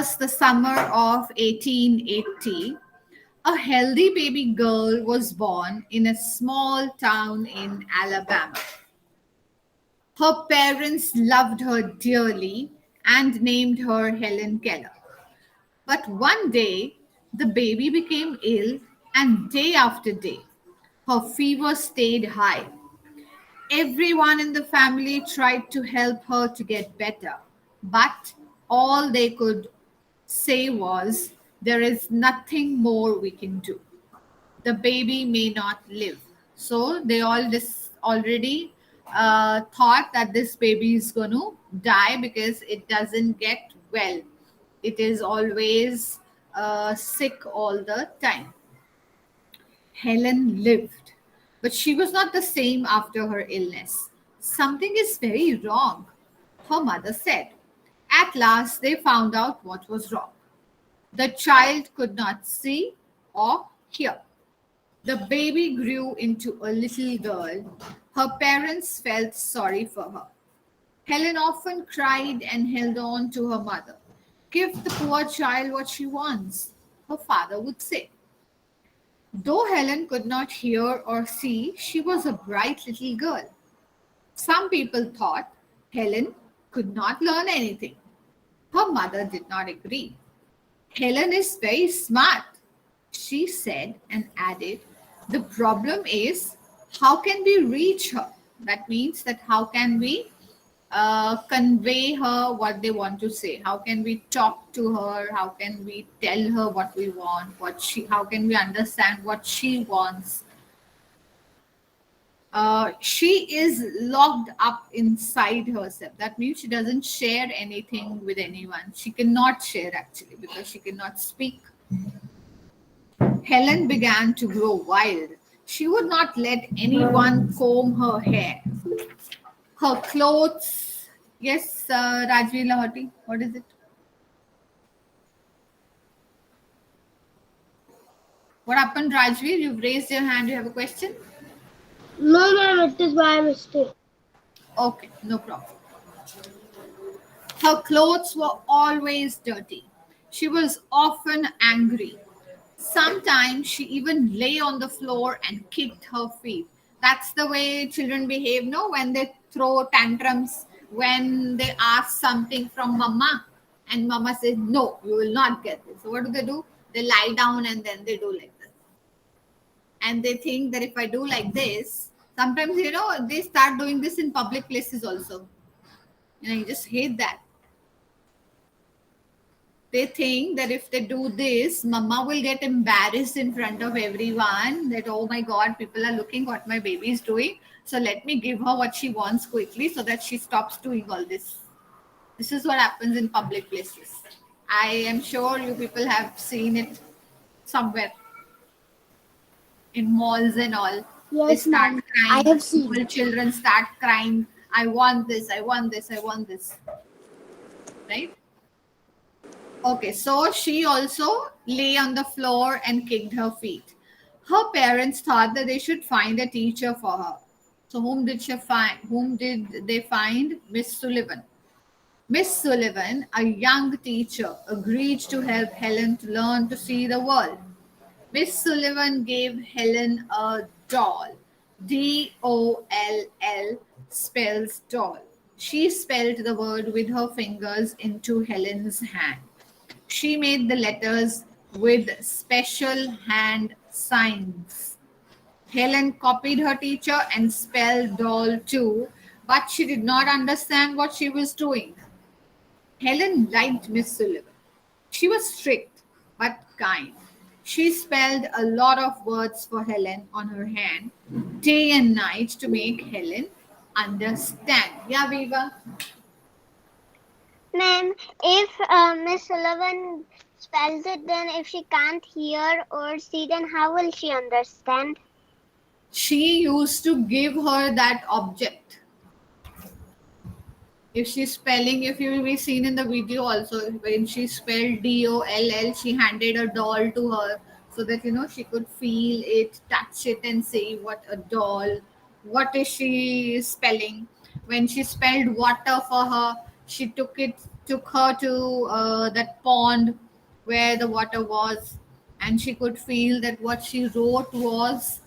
was the summer of 1880. A healthy baby girl was born in a small town in Alabama. Her parents loved her dearly and named her Helen Keller. But one day, the baby became ill, and day after day, her fever stayed high. Everyone in the family tried to help her to get better, but all they could say was, "There is nothing more we can do. The baby may not live." So they all just already thought that this baby is going to die because it doesn't get well. It is always sick all the time. Helen lived, but she was not the same after her illness. "Something is very wrong," her mother said. At last, they found out what was wrong. The child could not see or hear. The baby grew into a little girl. Her parents felt sorry for her. Helen often cried and held on to her mother. "Give the poor child what she wants," her father would say. Though Helen could not hear or see, she was a bright little girl. Some people thought Helen could not learn anything. Her mother did not agree. "Helen is very smart," she said, and added, "The problem is, how can we reach her?" That means that how can we convey her what they want to say? How can we talk to her? How can we tell her what we want? How can we understand what she wants? She is locked up inside herself. That means she doesn't share anything with anyone. She cannot share actually because she cannot speak. Helen began to grow wild. She would not let anyone comb her hair. Her clothes. Yes, Rajvi Lahoti, what is it? What happened, Rajvi? You've raised your hand. You have a question? No, ma'am, it is by mistake. Okay, no problem. Her clothes were always dirty. She was often angry. Sometimes she even lay on the floor and kicked her feet. That's the way children behave, no? When they throw tantrums, when they ask something from mama, and mama says, "No, you will not get this." So what do? They lie down and then they do like this. And they think that if I do like this, sometimes, they start doing this in public places also. I just hate that. They think that if they do this, mama will get embarrassed in front of everyone that, "Oh my God, people are looking what my baby is doing. So let me give her what she wants quickly so that she stops doing all this." This is what happens in public places. I am sure you people have seen it somewhere in malls and all. They Yes, start ma'am, I crying. have seen. Small children start crying. "I want this, I want this, I want this." Right? Okay, so she also lay on the floor and kicked her feet. Her parents thought that they should find a teacher for her. So whom did she find? Whom did they find? Miss Sullivan. Miss Sullivan, a young teacher, agreed to help Helen to learn to see the world. Miss Sullivan gave Helen a doll. Doll spells doll. She spelled the word with her fingers into Helen's hand. She made the letters with special hand signs. Helen copied her teacher and spelled doll too, but she did not understand what she was doing. Helen liked Miss Sullivan. She was strict but kind. She spelled a lot of words for Helen on her hand day and night to make Helen understand. Yeah, Viva. Ma'am, if Miss Sullivan spells it, then if she can't hear or see, then how will she understand? She used to give her that object. If she's spelling, if you will be seen in the video also, when she spelled doll, she handed a doll to her so that she could feel it, touch it, and say what a doll. What is she spelling? When she spelled water for her, she took it took her to that pond where the water was, and she could feel that what she wrote was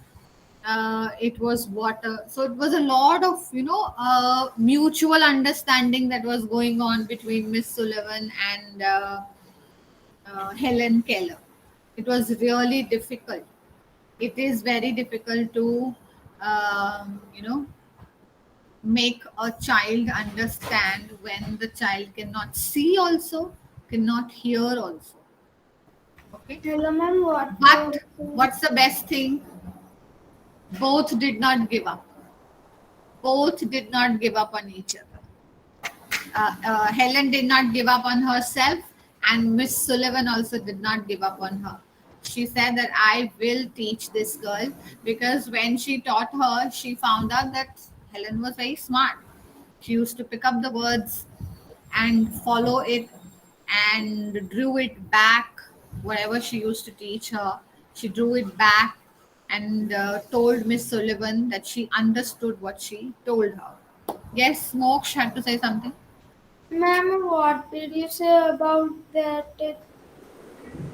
it was water. So it was a lot of mutual understanding that was going on between Miss Sullivan and Helen Keller. It was really difficult. It is very difficult to make a child understand when the child cannot see also, cannot hear also. Okay. Hello, ma'am. What? But what's the best thing? Both did not give up. Both did not give up on each other. Helen did not give up on herself, and Miss Sullivan also did not give up on her. She said that I will teach this girl, because when she taught her, she found out that Helen was very smart. She used to pick up the words and follow it and drew it back. Whatever she used to teach her, she drew it back and told Miss Sullivan that she understood what she told her. Yes, Moksh had to say something. Ma'am, what did you say about that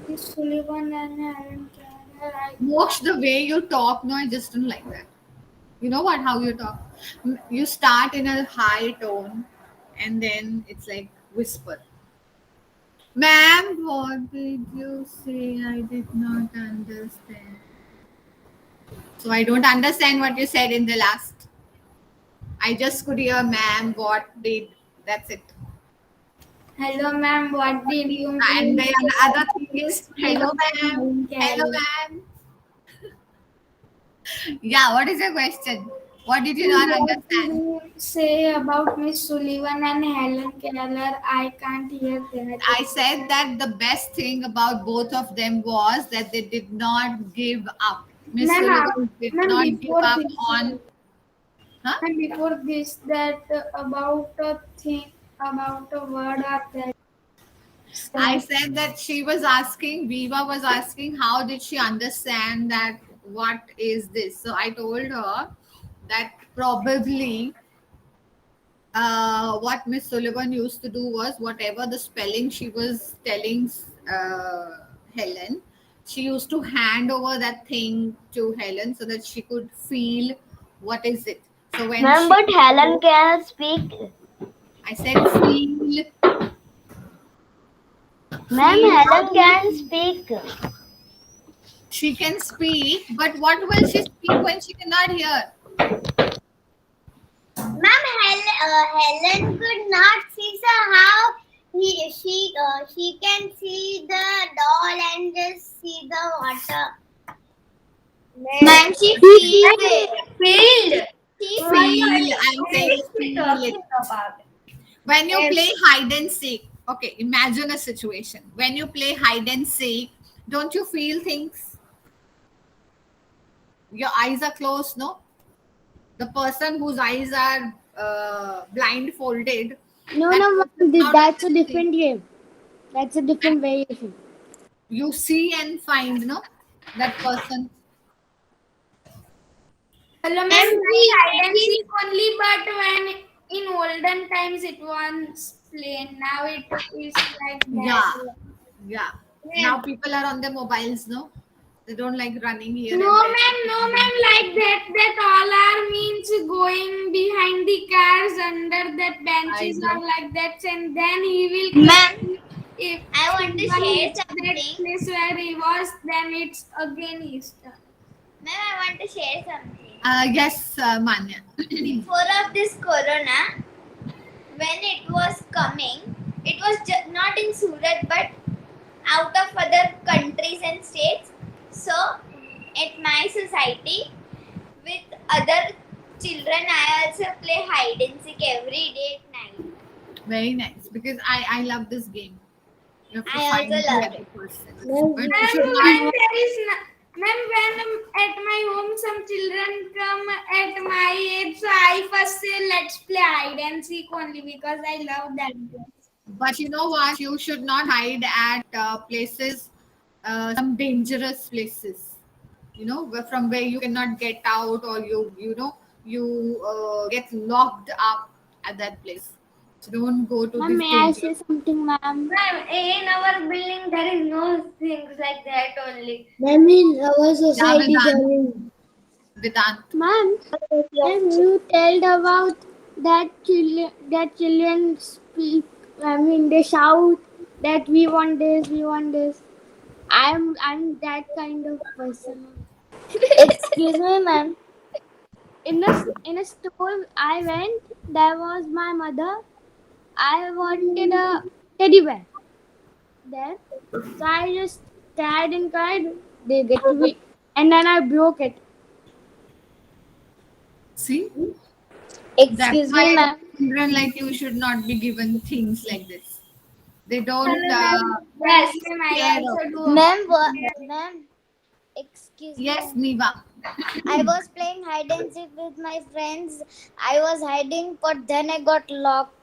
Miss Sullivan and Helen Keller? Moksh, the way you talk, no, I just don't like that. You know what? How you talk? You start in a high tone, and then it's like whisper. Ma'am, what did you say? I did not understand. So I don't understand what you said in the last. I just could hear, ma'am, what did. That's it. Hello, ma'am. What did you And mean then the by other thing Miss is, hello, Sullivan and ma'am. Helen Hello, Keller? ma'am. Yeah, what is your question? What did you not What did understand? you say about Miss Sullivan and Helen Keller? I can't hear that. I said that the best thing about both of them was that they did not give up. Miss Ma'am, Sullivan did ma'am, not give before up this, on. Huh? and before this, that about a thing, about a word of that I said. said that she was asking, Viva was asking, how did she understand that what is this? So I told her that probably what Miss Sullivan used to do was whatever the spelling she was telling Helen, she used to hand over that thing to Helen so that she could feel what is it. So when Ma'am, she, but Helen can speak. I said, feel, Ma'am, feel. How Helen do you can feel? speak. She can speak, but what will she speak when she cannot hear? Ma'am, Helen could not see, so how she can see the doll and just see the water. Ma'am, she feel it. Feel. She Feel, I'm what saying is she feel it. talking about? When you Yes. play hide and seek, okay, imagine a situation. When you play hide and seek, don't you feel things? Your eyes are closed, no? The person whose eyes are blindfolded, No, that no, person, ma'am, how does that's it a see? different game. That's a different variation. You see and find, no? That person. Hello, ma'am. Ma'am, Like hide and seek only, but when in olden times it was plain. Now it is like Yeah, that. yeah. Now ma'am, people are on their mobiles, no? They don't like running here No, and there. ma'am. No, ma'am. Like that. That all are means going behind the cars under that I benches or know. like that, and then he will ma'am, come. If I want to someone share hits that something. place where he was, then it's again his turn. Ma'am, I want to share something. Yes, Manya. Before of this corona, when it was coming, it was not in Surat but out of other countries and states. So, at my society, with other children, I also play hide and seek every day at night. Very nice, because I love this game. You have to I also find the love other it. person. Ma'am, But we you Ma'am, should should not. when not. there is ma'am, when at my home some children come at my age, so I first say let's play hide and seek only because I love that game. But you know what? You should not hide at places, some dangerous places. From where you cannot get out, or you get locked up at that place. Don't go to Ma'am, this may I say dangerous. something, ma'am? Ma'am, in our building there is no things like that only. Ma'am, in our Yeah, society, Vedant. Karen. Vedant. Ma'am, ma'am, you told about that children speak. I mean, they shout that we want this, we want this. I'm that kind of person. Excuse me, ma'am. In a store I went, there was my mother. I wanted a teddy bear there, so I just cried and cried. They get to be, and then I broke it. See, that's Excuse me, why ma'am. children like you should not be given things like this. They don't Yes, ma'am, I care of. also do. Ma'am, ma'am, excuse me, Yes, ma'am. Niva. I was playing hide and seek with my friends. I was hiding, but then I got locked.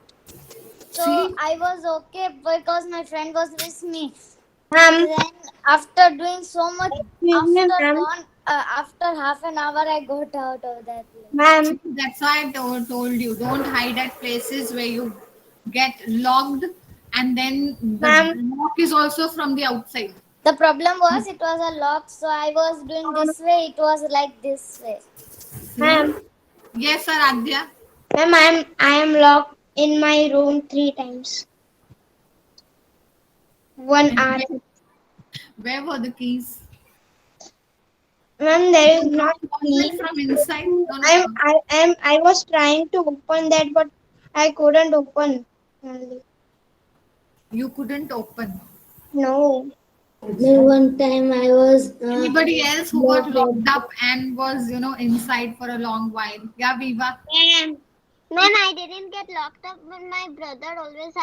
So See, I was okay because my friend was with me. Ma'am, then after doing so much, Excuse me, after ma'am. after half an hour, I got out of that place. Ma'am, see, that's why I told you don't hide at places where you get locked, and then the ma'am. lock is also from the outside. The problem was it was a lock, so I was doing this way. It was like this way. See, yes, sir, Adya. Ma'am, I am locked in my room 3 times. 1 hour. And where were the keys? Ma'am, there is You not can't open key. it from inside. No, no, I'm no. I am I was trying to open that, but I couldn't open. Only. You couldn't open. No. Then one time I was Anybody else who got locked locked up. up and was, inside for a long while? Yeah, Viva. Ma'am, I didn't get locked up, but my brother always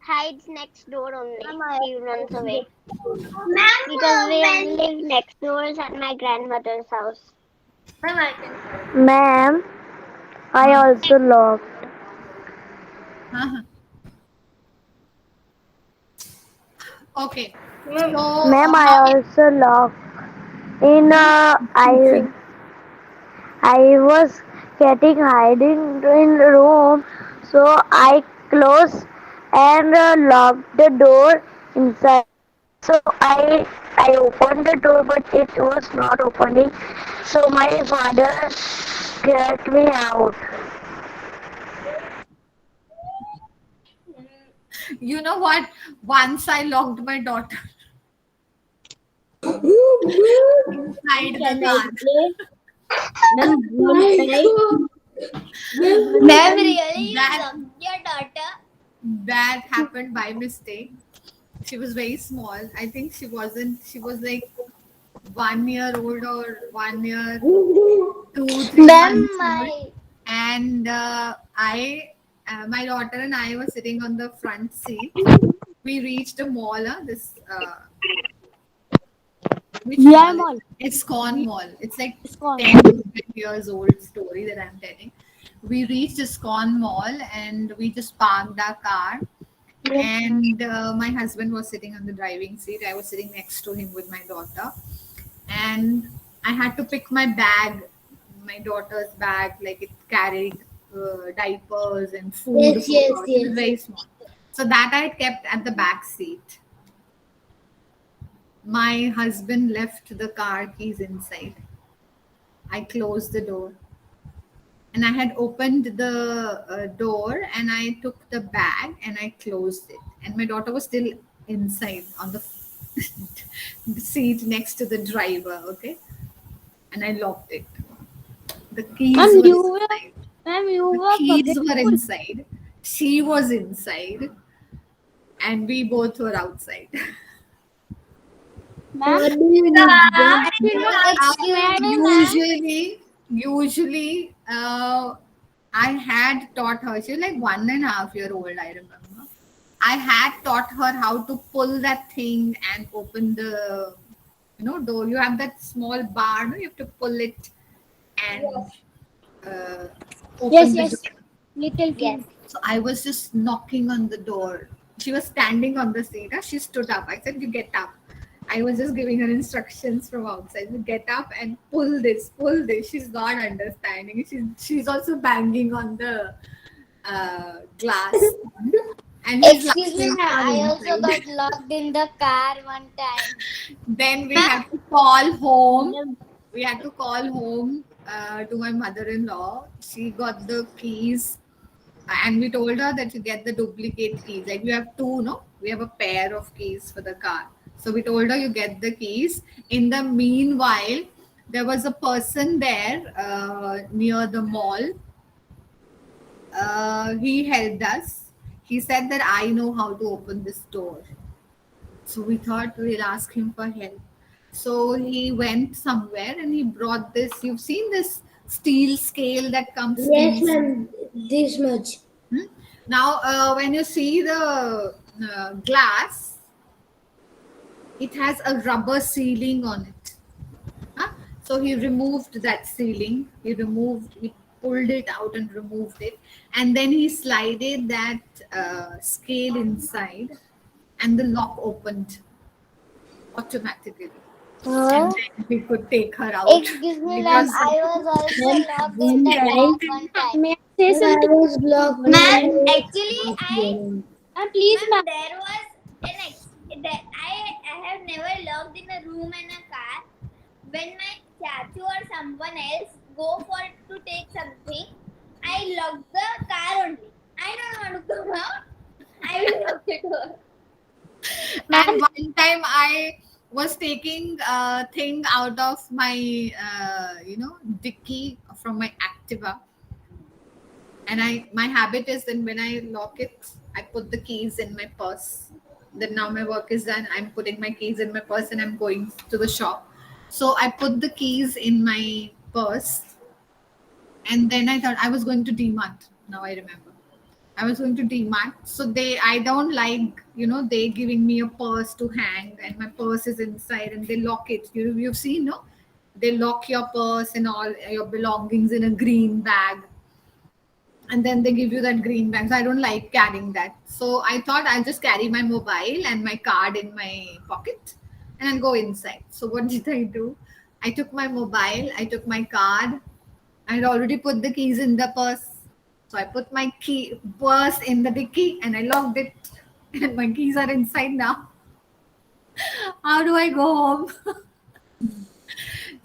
hides next door only. He runs away Ma'am, because we when live next doors at my grandmother's house. ma'am, I can. Ma'am, I Huh? also locked. Huh? Okay. Ma'am, So, Ma'am, I how also locked. In many I was getting hiding in the room, so I closed and locked the door inside. So I opened the door, but it was not opening. So my father get me out. you know what? Once I locked my daughter inside the Can I car. play? Ma'am, one time. Ma'am, really, you That locked your daughter? that happened by mistake. She was very small. I think she wasn't. She was like 1 year old or 1 year, 2, 3 months Ma'am, old. my And my daughter and I were sitting on the front seat. We reached a mall. This which VR mall? mall. It's Corn Mall. It's like It's gone. 10 years old story that I'm telling. We reached ISKCON Mall and we just parked our car. And my husband was sitting on the driving seat. I was sitting next to him with my daughter. And I had to pick my bag, my daughter's bag, like it carried diapers and food. yes, yes, It was yes. very small. So that I kept at the back seat. My husband left the car keys inside. I closed the door and I had opened the door and I took the bag and I closed it. And my daughter was still inside on the the seat next to the driver. Okay. And I locked it. The keys Ma'am, were you were, inside. ma'am, you The were keys were forgetful. inside. She was inside. And we both were outside. Ma'am, What do you do? actually, Excuse me, ma'am. Usually, I had taught her. She was like 1.5 year old. I remember. I had taught her how to pull that thing and open the, door. You have that small bar. No, you have to pull it and uh, yes, open the yes, door. little Yes. kid. So I was just knocking on the door. She was standing on the seat. She stood up. I said, "You get up." I was just giving her instructions from outside. You get up and pull this, pull this. She's not understanding. She's also banging on the glass, and he's Excuse me, laughing ma'am. from I also inside. got locked in the car one time. Then we had to call home. Ma'am, We had to call home to my mother-in-law. She got the keys, and we told her that you get the duplicate keys. Like we have two, no? We have a pair of keys for the car. So we told her you get the keys. In the meanwhile, there was a person there near the mall. He helped us. He said that I know how to open this door. So we thought we'll ask him for help. So he went somewhere and he brought this. You've seen this steel scale that comes Yes, in. ma'am. This much. Hmm? Now, when you see the glass, it has a rubber sealing on it. Huh? So he removed that sealing. He pulled it out and removed it. And then he slided that scale inside, and the lock opened automatically. And Huh? then we could take her out Excuse me, ma'am. because I was Ma'am, also locked in one the time, car one time. may I say ma'am, I something? was locked One in Ma'am, time. the actually, Please, ma'am, ma'am. there was I have never locked in a room and a car. When my chachu or someone else go for to take something, I lock the car only. I don't want to come out. I will lock the door. and Ma'am, one time I was taking a thing out of my dicky from my Activa, and my habit is then when I lock it, I put the keys in my purse. Then now my work is done, I'm putting my keys in my purse and I'm going to the shop. So I put the keys in my purse, and then I thought I was going to DMart. Now I remember. I was going to DMart. So I don't like, they giving me a purse to hang and my purse is inside and they lock it. You've seen, no? They lock your purse and all your belongings in a green bag, and then they give you that green bag. So I don't like carrying that. So I thought I'll just carry my mobile and my card in my pocket and I'll go inside. So what did I do? I took my mobile, I took my card, I had already put the keys in the purse. So I put my purse in the dicky and I locked it. And my keys are inside now. How do I go home?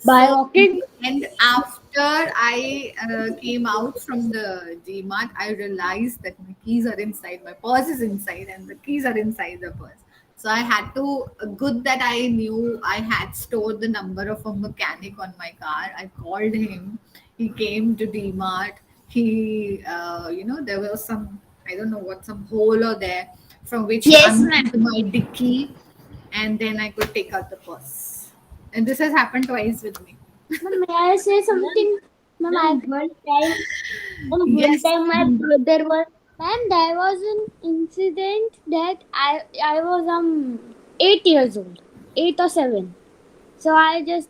by So, walking. and after I came out from the DMart, I realized that my keys are inside, my purse is inside, and the keys are inside the purse. So I had to, good that I knew I had stored the number of a mechanic on my car. I called him. He came to DMart. There was some, I don't know what, some hole or there from which he Yes, ma'am. undid my dicky, and then I could take out the purse. And this has happened twice with me. Ma'am, may I say something? Ma'am, Yes. My brother was. ma'am, there was an incident that I was 8 years old, 8 or 7. So I was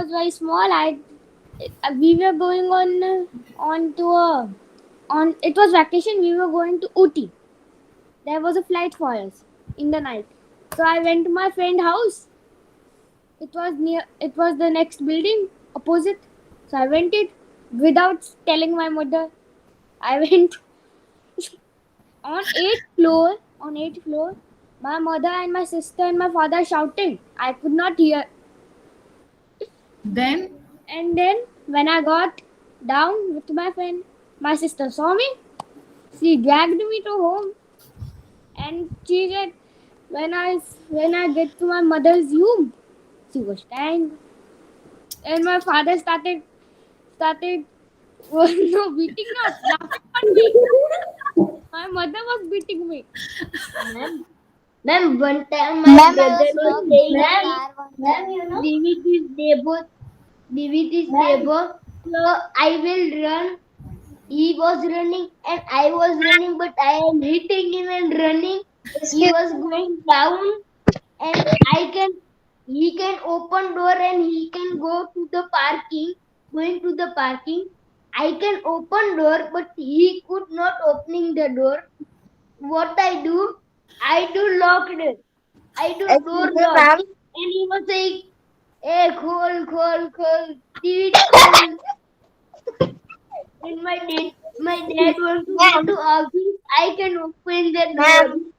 very small. We were going on to a on. It was vacation. We were going to Uti. There was a flight for us in the night. So I went to my friend's house. It was the next building opposite. So I went it without telling my mother. I went on eighth floor. My mother and my sister and my father shouting. I could not hear. Then And then when I got down with my friend, my sister saw me. She dragged me to home, and she said, when I get to my mother's room, she was crying, and my father started no, beating up, laughing at me. My mother was beating me. Ma'am, ma'am, one time my Ma'am, I brother was was locked in saying the that car one time. Divi is neighbor, Divi is neighbor. So I will run. He was running and I was running, but I am hitting him and running. He was going down, and he can open door and he can go to the parking. Going to the parking, I can open door, but he could not opening the door. What I do? I do locked it. I do door Excuse me, lock. ma'am. And he was saying, hey, call, call, call. TV call in my date. My dad wants to go to office. I can open the door. Ma'am,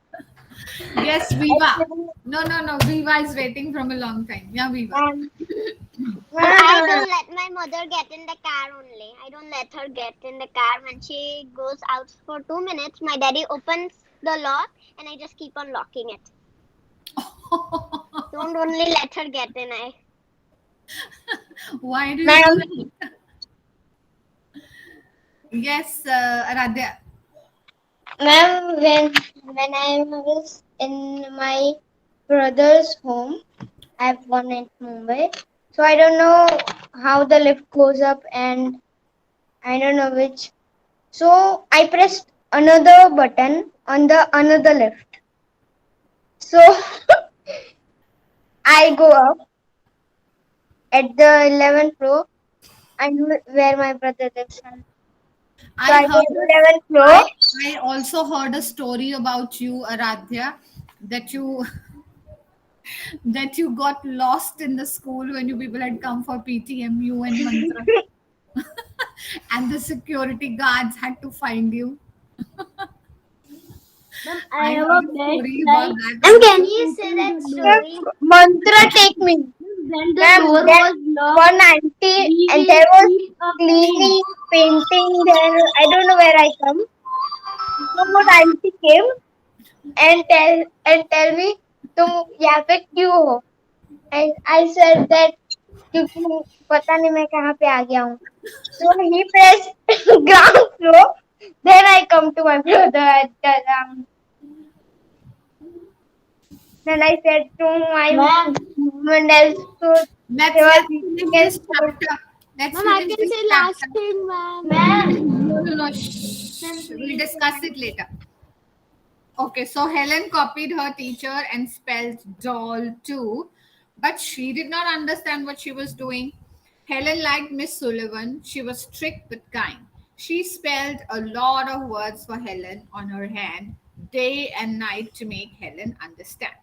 Yes, Viva. actually, No, no, no. Viva is waiting from a long time. Yeah, Viva. ma'am, And I ma'am, don't let my mother get in the car only. I don't let her get in the car. When she goes out for 2 minutes, my daddy opens the lock and I just keep on locking it. Don't only let her get in. I Why do you do ma'am, that? Yes, Aradhya. ma'am, when I was in my brother's home, I have one in Mumbai. So I don't know how the lift goes up and I don't know which. So I pressed another button on the another lift. So I go up at the 11th floor and where my brother lives. So I I go heard to a, 11th I floor. I also heard a story about you, Aradhya, that you that you got lost in the school when you people had come for PTMU and mantra, and the security guards had to find you. Ma'am, I I have a heard a bad story about like that Ma'am, can also. you say open that the door. Ma'am, story? mantra take me. When the Ma'am, door then was locked, one auntie we and will there was keep a pen. cleaning, painting there. I don't know where I come. So one auntie came and tell me तुम यहाँ पे क्यों हो? And I said that क्योंकि पता नहीं मैं कहाँ पे आ गया हूँ. So he pressed ground floor. Then I come to my brother at the Then I said to my Ma'am, mom and else so they Let's were let's beating finish and this scolding. chapter. Let's Ma'am, I finish can this say last chapter. thing, ma'am. No, no, no. Ma'am, Shh. We'll please. discuss it later. Okay, so Helen copied her teacher and spelled doll too, but she did not understand what she was doing. Helen liked Miss Sullivan. She was strict but kind. She spelled a lot of words for Helen on her hand, day and night, to make Helen understand.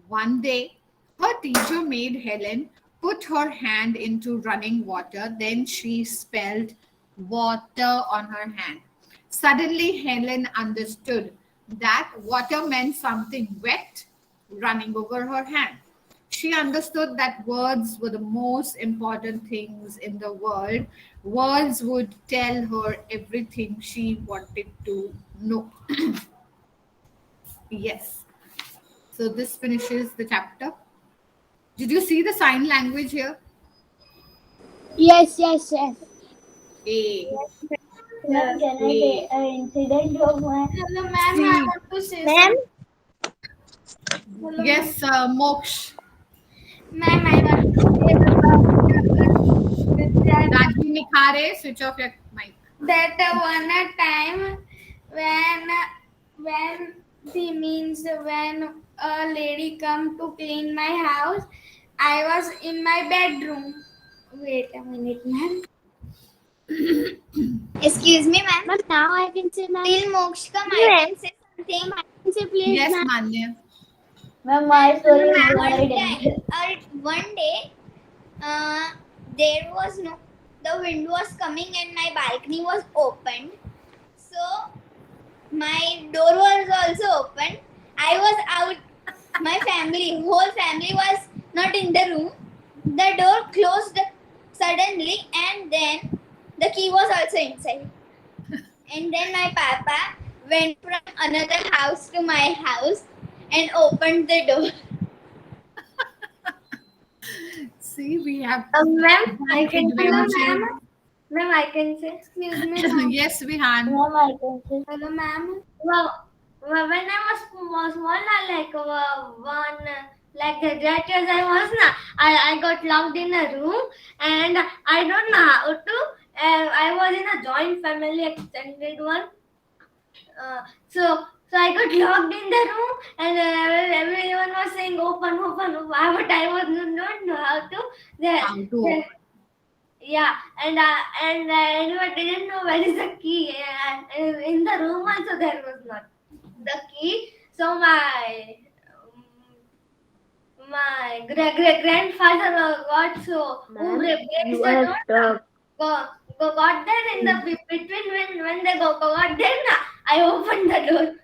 One day, her teacher made Helen put her hand into running water. Then she spelled water on her hand. Suddenly, Helen understood that water meant something wet running over her hand. She understood that words were the most important things in the world. Words would tell her everything she wanted to know. Yes. So, this finishes the chapter. Did you see the sign language here? Yes, yes, yes. A, ma'am, can I A, say an incident of my Hello, ma'am. I C. want to say Ma'am, something. Hello, ma'am. Yes, Moksh. Ma'am, I want to say about that Raji Nikhare, switch off your mic. one time when the means when a lady come to clean my house, I was in my bedroom. Wait a minute, ma'am. Excuse me, ma'am. Ma'am, now I can say, ma'am. Till Moksha come, I can say something. Ma'am, I can say, please, Yes, ma'am. Manya. ma'am, my Ma'am, story is one divided. time, one day, uh, there was no, the wind was coming and my balcony was opened. So my door was also open. I was out. My family, whole family was not in the room. The door closed suddenly, and then the key was also inside. And then my papa went from another house to my house and opened the door. See, we have ma'am, I one can Hello, adventure. ma'am. ma'am, I can say. Excuse me, ma'am. Yes, Vihan. Ma'am, I can say. Hello, ma'am. Well, when I was small, like one, like that years I was na, I got locked in a room and I don't know how to. I was in a joint family, extended one. So I got locked in the room and everyone was saying open, open, open. But I was not know how to. How to The, open. yeah, and anyone didn't know where is the key. And in the room also there was not the key. So my grandfather got so who Ma'am, breaks you the have door, talked. go, got there in the between when they got there, I opened the door.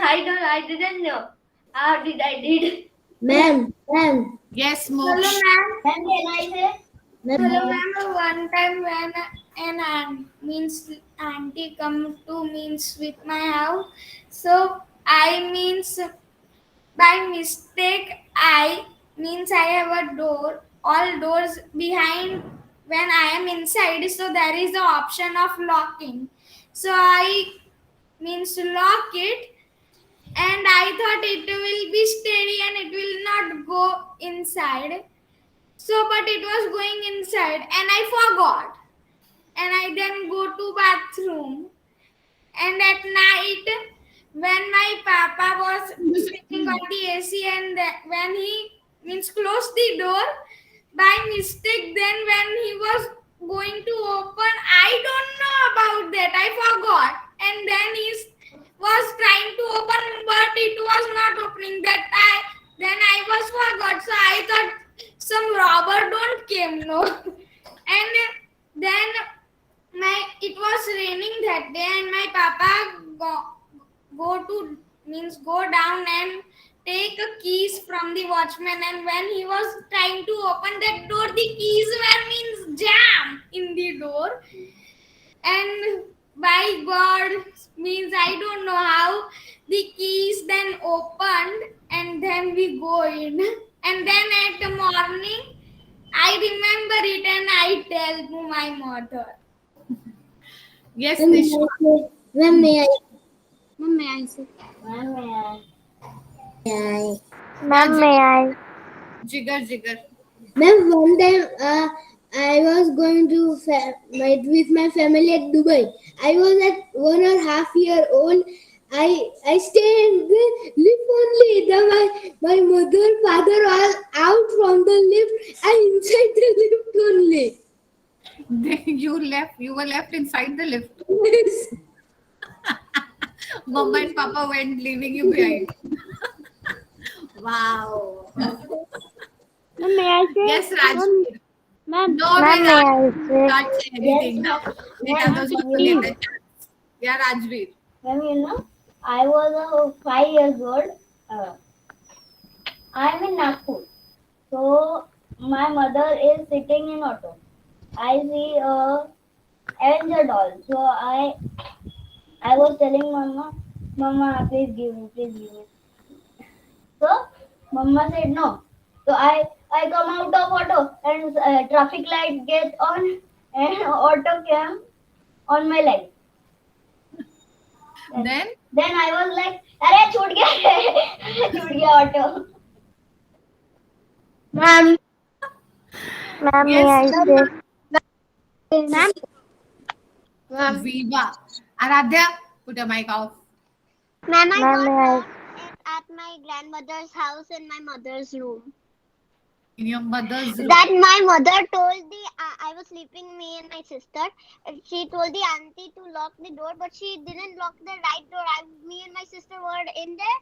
I didn't know how did I did. Ma'am. Yes, Hello, Moksha. ma'am. Ma'am, can I say? Hello, Ma'am, ma'am. One time when an means auntie come to means with my house, so I means by mistake I means I have a door, all doors behind when I am inside, so there is the option of locking. So I means lock it, and I thought it will be steady and it will not go inside. So but it was going inside and I forgot, and I then go to bathroom, and at night when my papa was switching on the AC, and when he means closed the door by mistake, then when he was going to open, I don't know about that, I forgot, and then he was trying to open but it was not opening. That I was forgot, so I thought some robber don't came, no. And then it was raining that day, and my papa go to means go down and take keys from the watchman, and when he was trying to open that door, the keys were means jam in the door, and by god means I don't know how the keys then opened, and then we go in, and then at the morning I remember it and I tell to my mother. Yes, Ma'am, Nishma. ma'am, may I? Ma'am, may I say? Ma'am, may I? May I? Yeah, Ma'am, may I? Jigar. Ma'am, one time I was going to with my family at Dubai. I was at 1.5 year old. I stayed in the lift only. My mother, father all out from the lift. I inside the lift only. You were left inside the lift. Yes. Mama and Papa went, leaving you behind. Wow. Ma'am, may I say? Yes, Ma'am, Rajveer. ma'am, No, Ma'am, may Raj, I say? can't say Yes, anything now. ma'am. Let Ma'am, others also get you a chance. Yeah, Rajveer. ma'am, I was 5 years old. I'm in Nagpur. So my mother is sitting in auto. I see a Avenger doll. So I was telling Mama, please give me. So Mama said no. So I come out of auto and traffic light get on and auto came on my leg. Then, Then I was like, अरे छूट गया छूट गया auto. Ma'am, Ma'am, may yes, I say? ma'am, ma'am, Viva. Aradhya, put your mic off. Ma'am, I Ma'am, got may I? lost at my grandmother's house in my mother's room. In your mother's room. That my mother told the I was sleeping, me and my sister. And she told the auntie to lock the door, but she didn't lock the right door. Me and my sister were in there,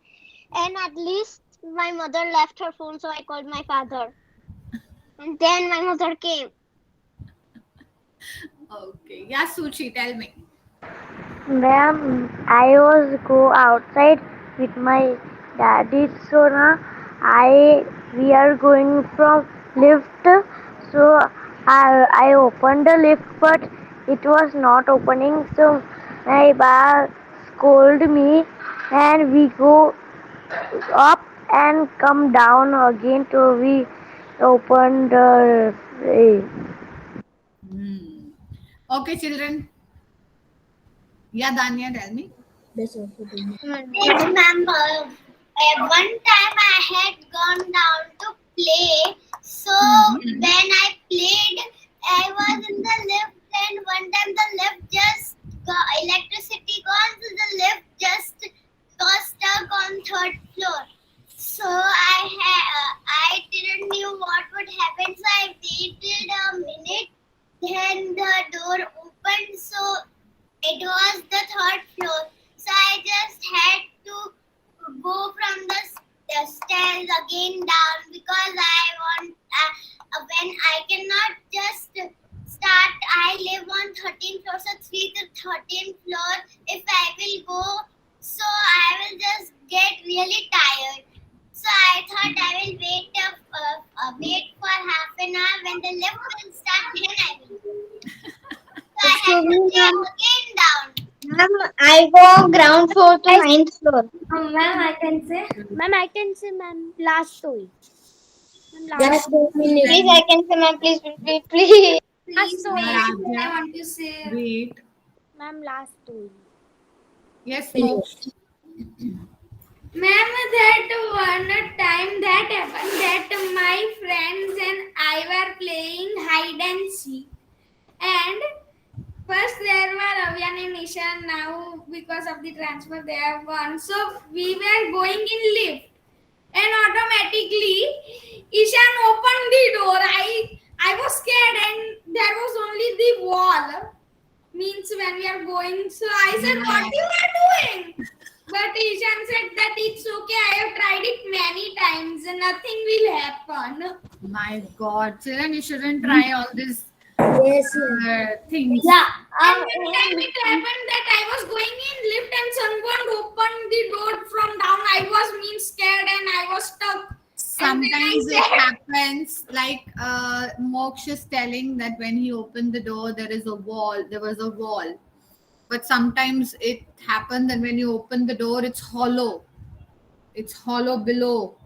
and at least my mother left her phone, so I called my father, and then my mother came. Okay. Yeah, Suchi, tell me. Ma'am, I was go outside with my daddy. So now we are going from lift. So I opened the lift, but it was not opening. So my ba scolded me, and we go up and come down again to we open the. Hmm. Okay, children. Yeah, Danya, tell me. That's also good. Yes, ma'am. One time I had gone down to play. So when I played, I was in the lift, and one time the lift just got electricity gone, so the lift just got stuck on third floor. So I didn't knew what would happen. So I waited a minute. Then the door opened. So it was the third floor. So I just had to go from the stairs again down, because I want when I cannot just start. I live on 13th floor, so 3 to 13th floor. If I will go, so I will just get really tired. So I thought I will wait for half an hour. When the lift will start, then I will go. So I had to take again down. Ma'am, I go ground floor to ninth floor. Ma'am, I can say. Ma'am, I can say, ma'am, last story. Ma'am, Yes, last, please, I can say, ma'am, please, please, please. last Please story. wait. Radha, I want to say. wait. Ma'am, last story. Yes, Moksha. Ma'am, that one time that happened that my friends and I were playing hide and seek, and first there were Avian and Ishan. Now because of the transfer they have gone. So we were going in lift, and automatically Ishan opened the door. I was scared, and there was only the wall. Means when we are going. So I said, "What you are doing?" But Ishan said that it's okay. I have tried it many times and nothing will happen. My God, children, you shouldn't try all these Yes. things. Yeah. And one time it happened that I was going in lift and someone opened the door from down. I was scared and I was stuck. Sometimes it happens, like Moksh is telling that when he opened the door, there was a wall. But sometimes it happens that when you open the door, it's hollow. It's hollow below,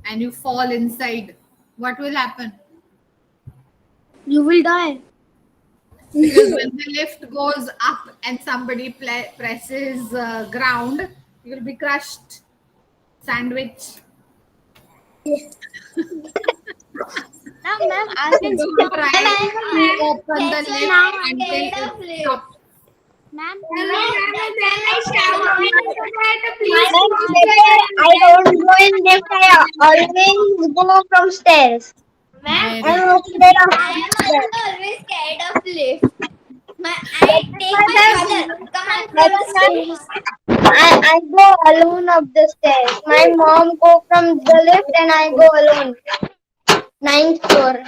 and you fall inside. What will happen? You will die. Because when the lift goes up and somebody presses ground, you will be crushed. Sandwich. Now, ma'am, I can say, Don't try to open the lift now until it stops. ma'am, Then I shouted that please Ma'am, close better I the don't go in lift. I always go from stairs. Ma'am, Very I'm afraid of I am stairs. also always scared of lift. I take But my ma'am, mother. Come on, but close ma'am, stairs. I go alone up the stairs. My mom go from the lift and I go alone. Ninth floor.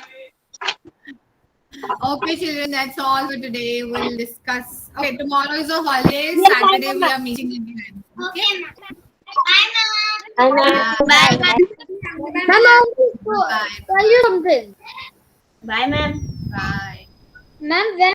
Okay, children, that's all for today. We'll discuss. Okay, tomorrow is a holiday. Yes, I Saturday, know, we are meeting again. Okay, ma'am. Bye, ma'am. I Yeah. know. Bye, ma'am. Ma'am, I want to Bye. tell you something. Bye, ma'am. Bye. Ma'am, when